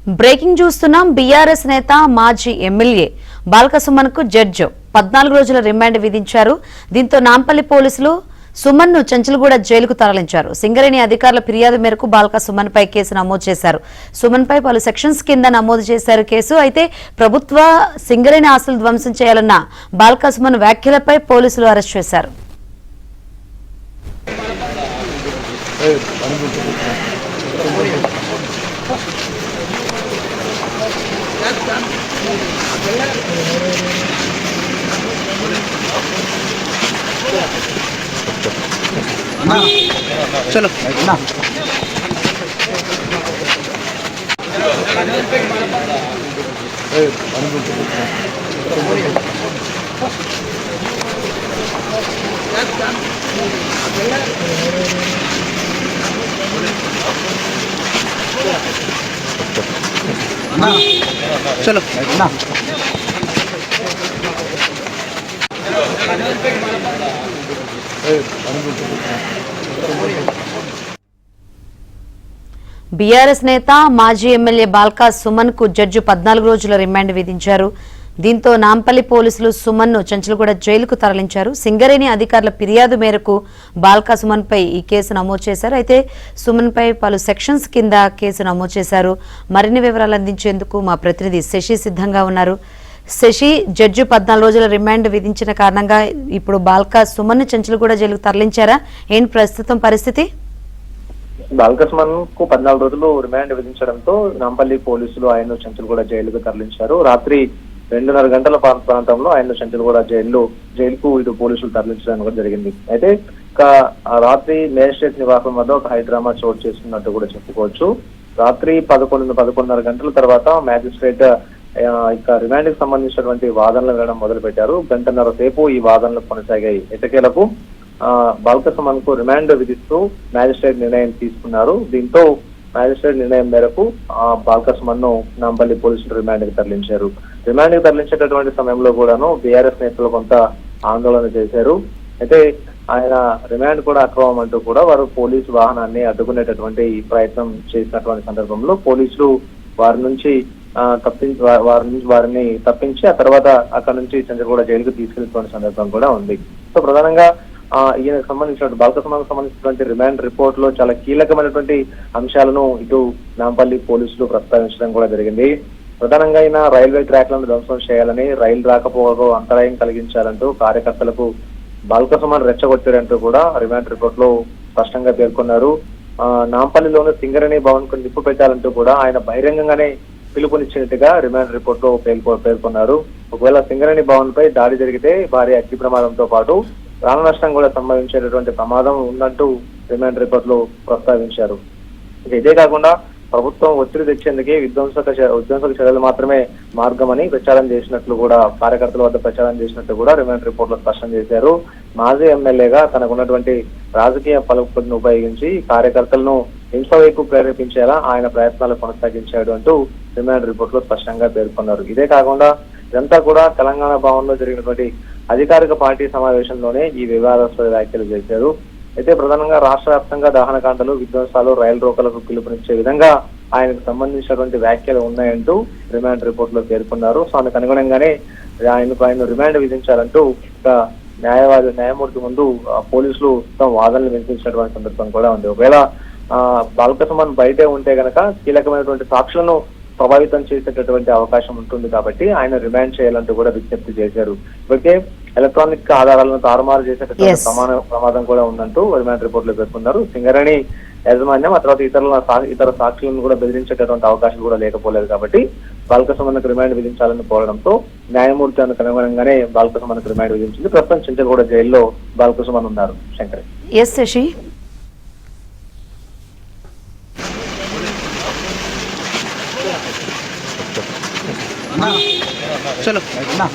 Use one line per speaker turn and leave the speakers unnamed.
Breaking చూస్తున్నాం. BRS నేత మాజీ ఎమ్మెల్యే బాల్క సుమన్ కు జడ్జి 14 రోజుల రిమాండ్ విధించారు. దీంతో నాంపల్లి పోలీసులు సుమన్ ను చెంచల్గూడ జైలుకు తరలించారు. సింగరేణి అధికారుల ఫిర్యాదు మేరకు బాల్క సుమన్ పై కేసు నమోదు చేశారు. సుమన్ పై పలు సెక్షన్స్ కింద నమోదు చేశారు కేసు. అయితే ప్రభుత్వ సింగరేణి ఆస్తులు ధ్వంసం చేయాలన్న బాల్క సుమన్ వ్యాఖ్యలపై పోలీసులు అరెస్ట్ చేశారు.
चलो ना चलो ना
బీఆర్ఎస్ నేత మాజీ ఎమ్మెల్యే బాల్క సుమన్ కు జడ్జి 14 రోజుల రిమాండ్ విధించారు. దీంతో నాంపల్లి పోలీసులు సుమన్ ను చెంచల్గూడ జైలుకు తరలించారు. సింగరేణి అధికారుల ఫిర్యాదు మేరకు బాల్క సుమన్ పై ఈ కేసు నమోదు చేశారు. అయితే సుమన్ పై పలు సెక్షన్స్ కింద కేసు నమోదు చేశారు. మరిన్ని వివరాలు అందించేందుకు మా ప్రతినిధి శశి సిద్ధంగా ఉన్నారు. శశి, జడ్జి 14 రోజుల రిమాండ్ విధించిన కారణంగా ఇప్పుడు బాల్క సుమన్ ను చెంచల్గూడ జైలుకు తరలించారా? ఏంటి ప్రస్తుతం పరిస్థితి?
బాల్క సుమన్ కు 14 రోజులు రిమాండ్ విధించడంతో నాంపల్లి పోలీసులు ఆయన్ను చెంచల్గూడ జైలుకు తరలించారు. రాత్రి 2:30 గంటల ప్రాంతంలో ఆయన్ను చెంచల్గూడ జైలుకు ఇటు పోలీసులు తరలించడం కూడా జరిగింది. అయితే రాత్రి మేజిస్ట్రేట్ నివాసం వద్ద ఒక హైడ్రామా చోటు చేసుకున్నట్టు కూడా చెప్పుకోవచ్చు. రాత్రి 11:30 గంటల తర్వాత మ్యాజిస్ట్రేట్ ఇక రిమాండ్ కి సంబంధించినటువంటి వాదనలు వినడం మొదలు పెట్టారు. గంటన్నర సేపు ఈ వాదనలు కొనసాగాయి. ఎటకేలకు బాల్క సుమన్ కు రిమాండ్ విధిస్తూ మ్యాజిస్ట్రేట్ నిర్ణయం తీసుకున్నారు. దీంతో మ్యాజిస్ట్రేట్ నిర్ణయం మేరకు బాల్క సుమన్ ను నాంపల్లి పోలీసులు రిమాండ్ కి తరలించారు. రిమాండ్ కి తరలించేటటువంటి సమయంలో కూడాను బీఆర్ఎస్ నేతలు కొంత ఆందోళన చేశారు. అయితే ఆయన రిమాండ్ కూడా అక్రమం అంటూ కూడా వారు పోలీసు వాహనాన్ని అడ్డుకునేటటువంటి ప్రయత్నం చేసినటువంటి సందర్భంలో పోలీసులు వారిని తప్పించి ఆ తర్వాత అక్కడ నుంచి చెంచల్గూడ జైలుకు తీసుకెళ్తున్న సందర్భం కూడా ఉంది. సో ప్రధానంగా ఈయనకు సంబంధించిన బాల్క సుమన్కు సంబంధించినటువంటి రిమాండ్ రిపోర్ట్ లో చాలా కీలకమైనటువంటి అంశాలను ఇటు నాంపల్లి పోలీసులు ప్రస్తావించడం కూడా జరిగింది. ప్రధానంగా ఆయన రైల్వే ట్రాక్లను ధ్వంసం చేయాలని, రైలు రాకపోవడం అంతరాయం కలిగించాలంటూ కార్యకర్తలకు బాల్క సుమన్ రెచ్చగొట్టారంటూ కూడా రిమాండ్ రిపోర్ట్ లో స్పష్టంగా పేర్కొన్నారు. నాంపల్లిలోని సింగరేణి భవన్ కు నిప్పు పెట్టాలంటూ కూడా ఆయన బహిరంగంగానే పిలుపునిచ్చినట్టుగా రిమాండ్ రిపోర్ట్ లో పేర్కొన్నారు. ఒకవేళ సింగరేణి భవన్ పై దాడి జరిగితే భారీ అగ్ని ప్రమాదంతో పాటు ప్రాణ నష్టం కూడా సంభవించేటటువంటి ప్రమాదం ఉందంటూ రిమాండ్ రిపోర్ట్ లో ప్రస్తావించారు. ఇదే కాకుండా ప్రభుత్వం ఒత్తిడి తెచ్చేందుకే విధ్వంసక చర్యలు మాత్రమే మార్గమని ప్రచారం చేసినట్లు కూడా కార్యకర్తల వద్ద ప్రచారం చేసినట్లు కూడా రిమాండ్ రిపోర్ట్ లో స్పష్టం చేశారు. మాజీ ఎమ్మెల్యేగా తనకున్నటువంటి రాజకీయ పలుకుబడిని ఉపయోగించి కార్యకర్తలను హింస వైపు ప్రేరేపించేలా ఆయన ప్రయత్నాలు కొనసాగించాడు అంటూ రిమాండ్ రిపోర్ట్ లో స్పష్టంగా పేర్కొన్నారు. ఇదే కాకుండా ఇదంతా కూడా తెలంగాణ భవన్ లో జరిగినటువంటి అధికారిక పార్టీ సమావేశంలోనే ఈ వివాదాస్పద వ్యాఖ్యలు చేశారు. అయితే ప్రధానంగా రాష్ట్ర వ్యాప్తంగా దహనకాండలు, విధ్వంసాలు, రైలు రోకలకు పిలుపునిచ్చే విధంగా ఆయనకు సంబంధించినటువంటి వ్యాఖ్యలు ఉన్నాయంటూ రిమాండ్ రిపోర్ట్ లో పేర్కొన్నారు. సో అందుకు అనుగుణంగానే ఆయన రిమాండ్ విధించాలంటూ న్యాయమూర్తి ముందు పోలీసులు తమ వాదనలు వినిపించినటువంటి సందర్భం కూడా ఉంది. ఒకవేళ బాల్క సుమన్ బయటే ఉంటే గనక కీలకమైనటువంటి సాక్షులను ప్రభావితం చేసేటటువంటి అవకాశం ఉంటుంది కాబట్టి ఆయన రిమాండ్ చేయాలంటూ కూడా విజ్ఞప్తి చేశారు. ఇప్పటికే ఎలక్ట్రానిక్ ఆధారాలను తారుమారు చేసేటటువంటి ప్రమాదం కూడా ఉందంటూ రిమాండ్ రిపోర్ట్ లో పేర్కొన్నారు. సింగరేణి యాజమాన్యం ఆ తర్వాత ఇతర సాక్షులను కూడా బెదిరించేటటువంటి అవకాశాలు కూడా లేకపోలేదు కాబట్టి బాల్క సుమన్కు రిమాండ్ విధించాలని కోరడంతో న్యాయమూర్తి అనుగుణంగానే బాల్క సుమన్కు రిమాండ్ విధించింది. ప్రస్తుతం చెంచల్గూడ జైల్లో బాల్క సుమన్ ఉన్నారు. శంకర్.
ఎస్ శశి.
चलो ना